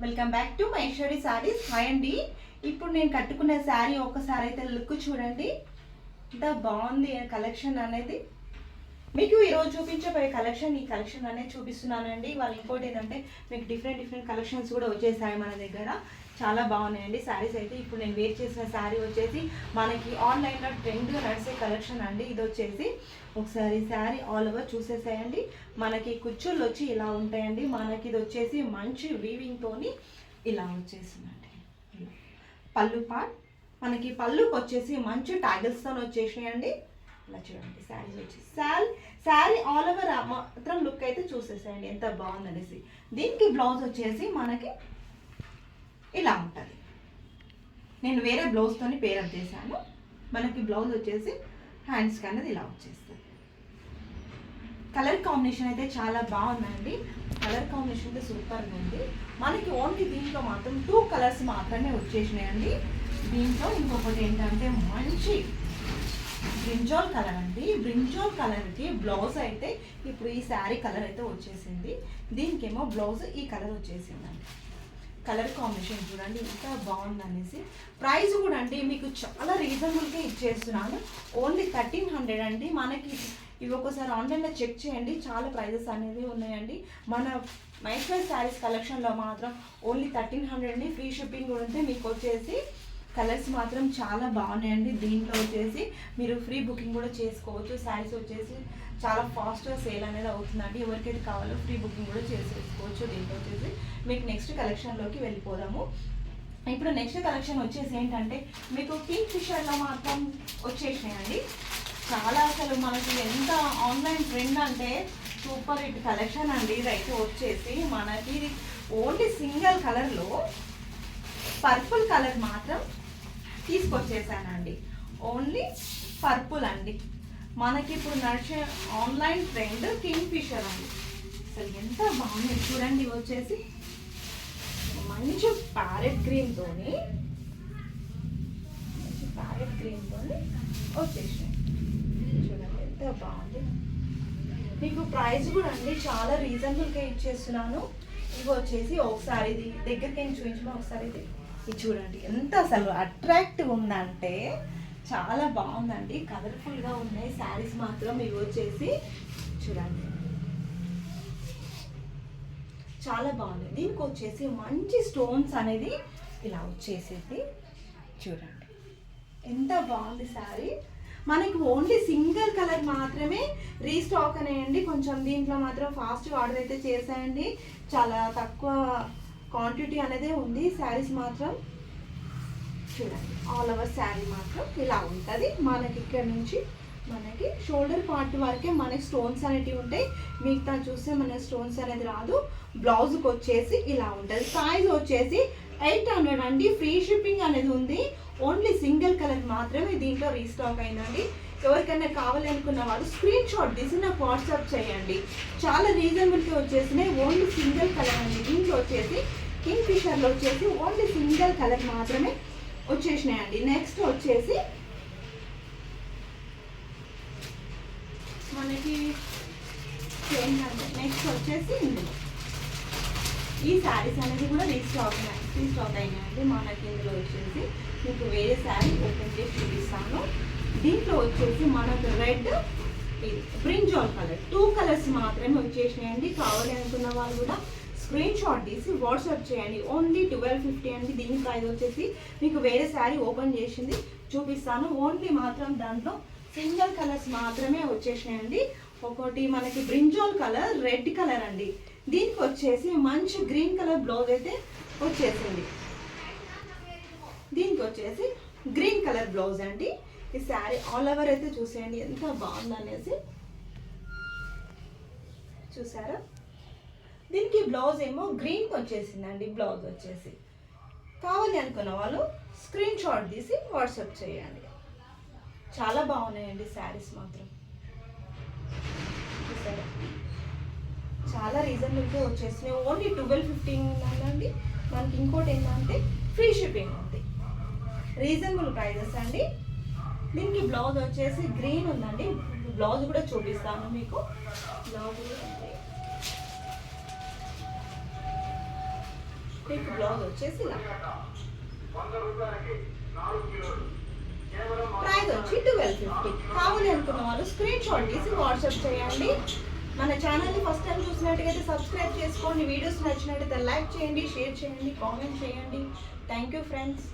Welcome back to Maheshwari saris. Hi అండి. ఇప్పుడు నేను కట్టుకున్న శారీ ఒక్కసారి అయితే లుక్ చూడండి, ఎంత బాగుంది కలెక్షన్ అనేది. మీకు ఈరోజు చూపించబోయే కలెక్షన్, ఈ కలెక్షన్ అనేది చూపిస్తున్నానండి. వాళ్ళు ఇంకోటి ఏంటంటే మీకు డిఫరెంట్ కలెక్షన్స్ కూడా వచ్చేసాయి మన దగ్గర. చాలా బాగున్నాయండి శారీస్ అయితే. ఇప్పుడు నేను వేర్ చేసిన శారీ వచ్చేసి మనకి ఆన్లైన్లో ట్రెండ్గా నడిచే కలెక్షన్ అండి. ఇది వచ్చేసి ఒకసారి శారీ ఆల్ ఓవర్ చూసేసేయండి. మనకి కుచ్చుళ్ళు వచ్చి ఇలా ఉంటాయండి. మనకి ఇది వచ్చేసి మంచి వీవింగ్తోని ఇలా వచ్చేసిందండి. పళ్ళు పార్ట్ మనకి పళ్ళుకి వచ్చేసి మంచి ట్యాగిల్స్తో వచ్చేసినాయండి. ఇలా చూడండి శారీస్ వచ్చేసి శారీ ఆల్ ఓవర్ మాత్రం లుక్ అయితే చూసేసేయండి ఎంత బాగుందనేసి. దీనికి బ్లౌజ్ వచ్చేసి మనకి ఇలా ఉంటుంది. నేను వేరే బ్లౌజ్తోని పేరప్ చేశాను. మనకి బ్లౌజ్ వచ్చేసి హ్యాండ్స్కి అనేది ఇలా వచ్చేస్తుంది. కలర్ కాంబినేషన్ అయితే చాలా బాగుందండి. కలర్ కాంబినేషన్ అయితే సూపర్గా ఉంది. మనకి ఓన్లీ దీంట్లో మాత్రం 2 కలర్స్ మాత్రమే వచ్చేసినాయండి. దీంట్లో ఇంకొకటి ఏంటంటే మంచి బ్రింజాల్ కలర్ అండి. బ్రింజాల్ కలర్కి బ్లౌజ్ అయితే ఇప్పుడు ఈ శారీ కలర్ అయితే వచ్చేసింది. దీనికేమో బ్లౌజ్ ఈ కలర్ వచ్చేసిందండి. కలర్ కాంబినేషన్ చూడండి ఎంత బాగుంది అనేసి. ప్రైస్ కూడా అండి మీకు చాలా రీజనబుల్గా ఇచ్చేస్తున్నాను. ఓన్లీ 1300 అండి. మనకి ఇవి ఒకసారి ఆన్లైన్లో చెక్ చేయండి, చాలా ప్రైజెస్ అనేవి ఉన్నాయండి. మన మైక్రోవేవ్ శారీస్ కలెక్షన్లో మాత్రం ఓన్లీ 1300 అండి. ఫ్రీ షిప్పింగ్ కూడా ఉంటే మీకు వచ్చేసి కలర్స్ మాత్రం చాలా బాగున్నాయండి. దీంట్లో వచ్చేసి మీరు ఫ్రీ బుకింగ్ కూడా చేసుకోవచ్చు. శారీస్ వచ్చేసి చాలా ఫాస్ట్గా సేల్ అనేది అవుతుందండి. ఎవరికైతే కావాలో ఫ్రీ బుకింగ్ కూడా చేసేసుకోవచ్చు. దీంట్లో వచ్చేసి మీకు నెక్స్ట్ కలెక్షన్లోకి వెళ్ళిపోదాము. ఇప్పుడు నెక్స్ట్ కలెక్షన్ వచ్చేసి ఏంటంటే మీకు కింగ్ ఫిషర్లో మాత్రం వచ్చేసినాయండి. చాలా అసలు మనకి ఎంత ఆన్లైన్ ట్రెండ్ అంటే సూపర్ హిట్ కలెక్షన్ అండి. ఇదైతే వచ్చేసి మనకి ఓన్లీ సింగిల్ కలర్లో పర్పుల్ కలర్ మాత్రం తీసుకొచ్చేసానండి. ఓన్లీ పర్పుల్ అండి. మనకి ఇప్పుడు నడిచే ఆన్లైన్ ట్రెండ్ కింగ్ ఫిషర్ అండి. అసలు ఎంత బాగుంది చూడండి. వచ్చేసి మంచి ప్యారెట్ గ్రీన్తోని వచ్చేసినాయి. చూడండి ఎంత బాగుంది. మీకు ప్రైస్ కూడా అండి చాలా రీజనబుల్గా ఇచ్చేస్తున్నాను. ఇవి వచ్చేసి ఒకసారి ఇది దగ్గరికి ఏం చూపించమో ఒకసారి ఇది చూడండి ఎంత అసలు అట్రాక్టివ్ ఉందంటే చాలా బాగుందండి. కలర్ఫుల్గా ఉన్నాయి శారీస్ మాత్రం. ఇవి వచ్చేసి చూడండి చాలా బాగుంది. దీనికి వచ్చేసి మంచి స్టోన్స్ అనేది ఇలా వచ్చేసేది చూడండి ఎంత బాగుంది శారీ. మనకి ఓన్లీ సింగిల్ కలర్ మాత్రమే రీస్టాక్ అనేయండి. కొంచెం దీంట్లో మాత్రం ఫాస్ట్గా ఆర్డర్ అయితే చేసేయండి. చాలా తక్కువ క్వాంటిటీ అనేది ఉంది. శారీస్ మాత్రం చూడండి ఆల్ ఓవర్ శారీ మాత్రం ఇలా ఉంటుంది. మనకి ఇక్కడ నుంచి మనకి షోల్డర్ పార్ట్ వరకే మనకి స్టోన్స్ అనేటివి ఉంటాయి. మిగతా చూస్తే మనకి స్టోన్స్ అనేది రాదు. బ్లౌజ్కి వచ్చేసి ఇలా ఉంటుంది. సైజ్ వచ్చేసి 800 అండి. ఫ్రీ షిప్పింగ్ అనేది ఉంది. ఓన్లీ సింగిల్ కలర్ మాత్రమే దీంట్లో రీస్టాక్ అయిందండి. ఎవరికైనా కావాలి అనుకున్న వాళ్ళు స్క్రీన్ షాట్ తీసి నాకు వాట్సాప్ చేయండి. చాలా రీజనబుల్గా వచ్చేసినాయి. ఓన్లీ సింగిల్ కలర్ అండి. దీంట్లో వచ్చేసి కింగ్ ఫిషర్లో వచ్చేసి ఓన్లీ సింగిల్ కలర్ మాత్రమే వచ్చేసినాయండి. నెక్స్ట్ వచ్చేసి మనకి నెక్స్ట్ వచ్చేసి ఇందులో ఈ శారీస్ అనేది కూడా రీస్టాక్ అయినాయండి. మనకి ఇందులో వచ్చేసి మీకు వేరే శారీ ఓపెన్ చేసి చూపిస్తాను. దీంట్లో వచ్చేసి మనకు రెడ్, బ్రింజాల్ కలర్ 2 కలర్స్ మాత్రమే వచ్చేసినాయండి. కావాలి అనుకున్న వాళ్ళు కూడా స్క్రీన్ షాట్ తీసి వాట్సాప్ చేయండి. ఓన్లీ 1250 అండి. దీని ప్రైస్ వచ్చేసి మీకు వేరే శారీ ఓపెన్ చేసింది చూపిస్తాను. ఓన్లీ మాత్రం దాంట్లో సింగిల్ కలర్స్ మాత్రమే వచ్చేసినాయండి. ఒకటి మనకి బ్రింజాల్ కలర్, రెడ్ కలర్ అండి. దీనికి వచ్చేసి మంచి గ్రీన్ కలర్ బ్లౌజ్ అయితే వచ్చేసింది. దీనికి వచ్చేసి గ్రీన్ కలర్ బ్లౌజ్ అండి. ఈ శారీ ఆల్ ఓవర్ అయితే చూసేయండి ఎంత బాగుందనేసి. చూసారా? దీనికి బ్లౌజ్ ఏమో గ్రీన్కి వచ్చేసిందండి. బ్లౌజ్ వచ్చేసి కావాలి అనుకున్న వాళ్ళు స్క్రీన్ షాట్ తీసి వాట్సాప్ చేయండి. చాలా బాగున్నాయండి శారీస్ మాత్రం. చూసారా? చాలా రీజనబుల్గా వచ్చేసినాయి. ఓన్లీ 1250 అండి. మనకి ఇంకోటి ఏంటంటే ఫ్రీ షిప్పింగ్ ఉంది. రీజనబుల్ ప్రైజెస్ అండి. దీనికి బ్లౌజ్ వచ్చేసి గ్రీన్ ఉందండి. బ్లౌజ్ కూడా చూపిస్తాను మీకు. బ్లౌజ్ కూడా ఉంది. మీకు బ్లౌజ్ వచ్చేసి ఇలా. ప్రైస్ వచ్చి 1250. కావాలి అనుకున్న వాళ్ళు స్క్రీన్ షాట్ తీసి వాట్సాప్ చేయండి. మన ఛానల్ని ఫస్ట్ టైం చూసినట్టుగైతే సబ్స్క్రైబ్ చేసుకోండి. వీడియోస్ నచ్చినట్టయితే లైక్ చేయండి, షేర్ చేయండి, కామెంట్ చేయండి. Thank you friends.